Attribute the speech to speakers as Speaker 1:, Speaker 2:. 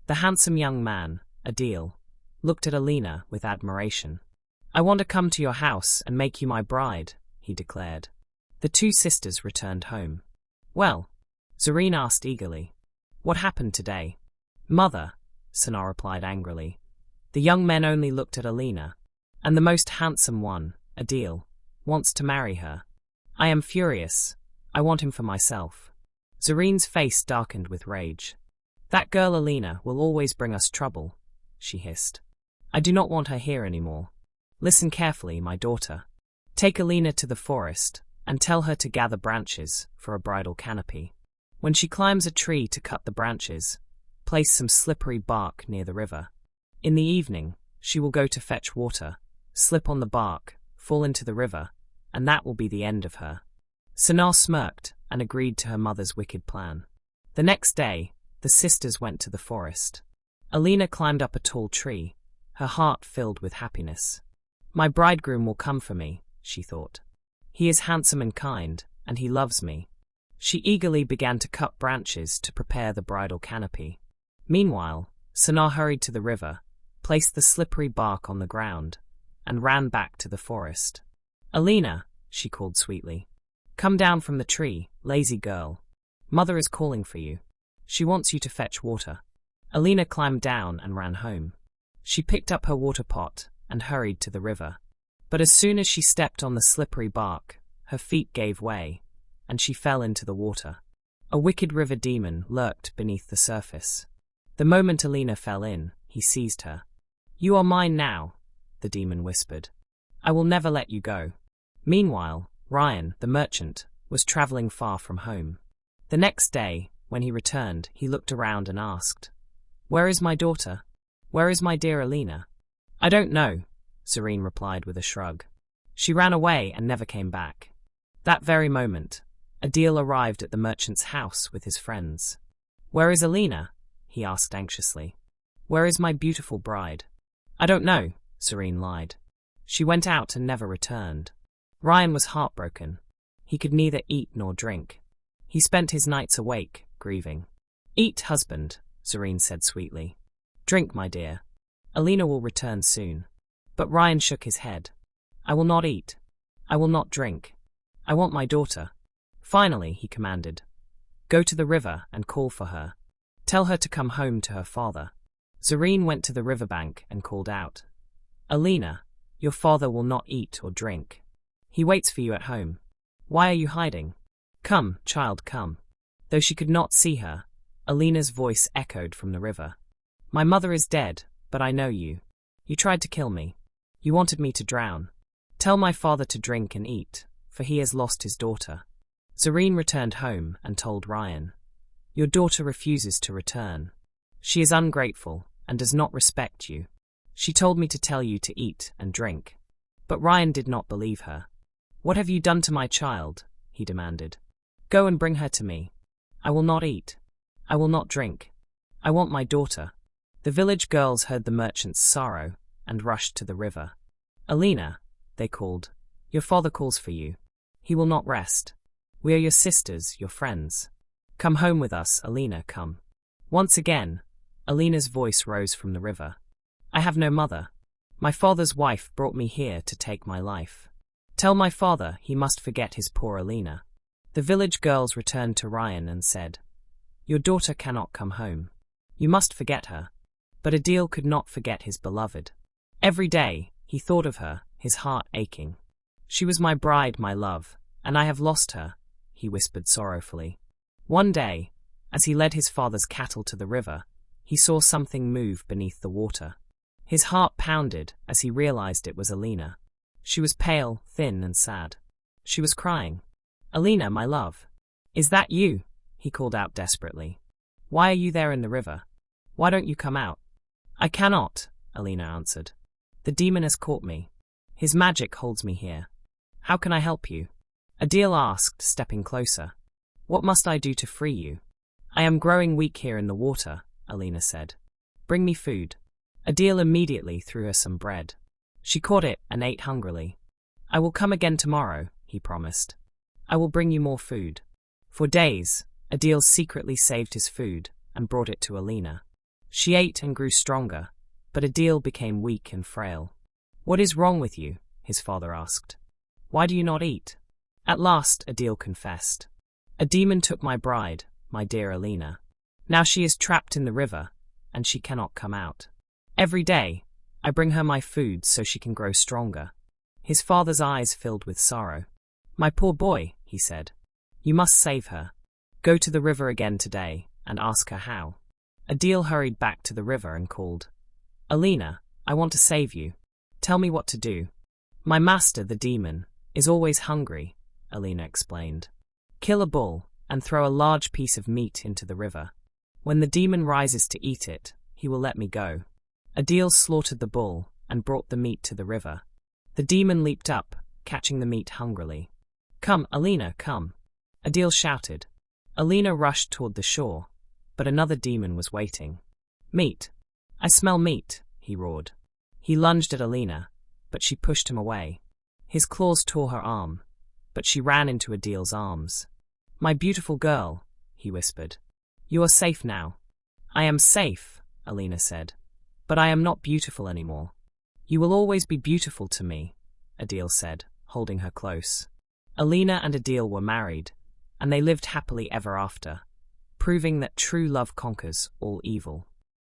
Speaker 1: The handsome young man, Adeel, looked at Alina with admiration. "I want to come to your house and make you my bride," he declared. The two sisters returned home. "Well?" Zareen asked eagerly. "What happened today?" "Mother," Sana replied angrily. "The young men only looked at Alina, and the most handsome one, Adeel, wants to marry her. I am furious. I want him for myself." Zareen's face darkened with rage. "That girl Alina will always bring us trouble," she hissed. "I do not want her here anymore. Listen carefully, my daughter. Take Alina to the forest and tell her to gather branches for a bridal canopy. When she climbs a tree to cut the branches, place some slippery bark near the river. In the evening, she will go to fetch water, slip on the bark, fall into the river, and that will be the end of her." Sana smirked and agreed to her mother's wicked plan. The next day, the sisters went to the forest. Alina climbed up a tall tree, her heart filled with happiness. "My bridegroom will come for me," she thought. "He is handsome and kind, and he loves me." She eagerly began to cut branches to prepare the bridal canopy. Meanwhile, Sana hurried to the river, placed the slippery bark on the ground, and ran back to the forest. "Alina," she called sweetly. "Come down from the tree, lazy girl. Mother is calling for you. She wants you to fetch water." Alina climbed down and ran home. She picked up her water pot and hurried to the river. But as soon as she stepped on the slippery bark, her feet gave way, and she fell into the water. A wicked river demon lurked beneath the surface. The moment Alina fell in, he seized her. "You are mine now," the demon whispered. "I will never let you go." Meanwhile, Ryan, the merchant, was traveling far from home. The next day, when he returned, he looked around and asked, "Where is my daughter? Where is my dear Alina?" "I don't know," Zareen replied with a shrug. "She ran away and never came back." That very moment, Adeel arrived at the merchant's house with his friends. "Where is Alina?" he asked anxiously. "Where is my beautiful bride?" "I don't know," Zareen lied. "She went out and never returned." Ryan was heartbroken. He could neither eat nor drink. He spent his nights awake, grieving. "Eat, husband," Zareen said sweetly. "Drink, my dear. Alina will return soon." But Ryan shook his head. "I will not eat. I will not drink. I want my daughter." Finally, he commanded, "Go to the river and call for her. Tell her to come home to her father." Zareen went to the riverbank and called out, "Alina, your father will not eat or drink. He waits for you at home. Why are you hiding? Come, child, come." Though she could not see her, Alina's voice echoed from the river. "My mother is dead, but I know you. You tried to kill me. You wanted me to drown. Tell my father to drink and eat, for he has lost his daughter." Zareen returned home and told Ryan, "Your daughter refuses to return. She is ungrateful and does not respect you. She told me to tell you to eat and drink." But Ryan did not believe her. "What have you done to my child?" he demanded. "Go and bring her to me. I will not eat. I will not drink. I want my daughter." The village girls heard the merchant's sorrow and rushed to the river. "Alina," they called, "your father calls for you. He will not rest. We are your sisters, your friends. Come home with us, Alina, come." Once again, Alina's voice rose from the river. "I have no mother. My father's wife brought me here to take my life. Tell my father he must forget his poor Alina." The village girls returned to Ryan and said, "Your daughter cannot come home. You must forget her." But Adeel could not forget his beloved. Every day, he thought of her, his heart aching. "She was my bride, my love, and I have lost her," he whispered sorrowfully. One day, as he led his father's cattle to the river, he saw something move beneath the water. His heart pounded as he realized it was Alina. She was pale, thin, and sad. She was crying. "Alina, my love. Is that you?" he called out desperately. "Why are you there in the river? Why don't you come out?" "I cannot," Alina answered. "The demon has caught me. His magic holds me here. How can I help you?" Adeel asked, stepping closer. "What must I do to free you?" "I am growing weak here in the water," Alina said. "Bring me food." Adeel immediately threw her some bread. She caught it and ate hungrily. "I will come again tomorrow," he promised. "I will bring you more food." For days, Adeel secretly saved his food and brought it to Alina. She ate and grew stronger, but Adeel became weak and frail. "What is wrong with you?" his father asked. "Why do you not eat?" At last, Adeel confessed. "A demon took my bride, my dear Alina. Now she is trapped in the river, and she cannot come out. Every day, I bring her my food so she can grow stronger." His father's eyes filled with sorrow. "My poor boy," he said. "You must save her. Go to the river again today and ask her how." Adeel hurried back to the river and called, "Alina, I want to save you. Tell me what to do." "My master, the demon, is always hungry," Alina explained. "Kill a bull and throw a large piece of meat into the river. When the demon rises to eat it, he will let me go." Adeel slaughtered the bull and brought the meat to the river. The demon leaped up, catching the meat hungrily. "Come, Alina, come!" Adeel shouted. Alina rushed toward the shore, but another demon was waiting. "Meat! I smell meat!" he roared. He lunged at Alina, but she pushed him away. His claws tore her arm, but she ran into Adeel's arms. "My beautiful girl," he whispered. "You are safe now." "I am safe," Alina said, "but I am not beautiful anymore." "You will always be beautiful to me," Adeel said, holding her close. Alina and Adeel were married, and they lived happily ever after, proving that true love conquers all evil.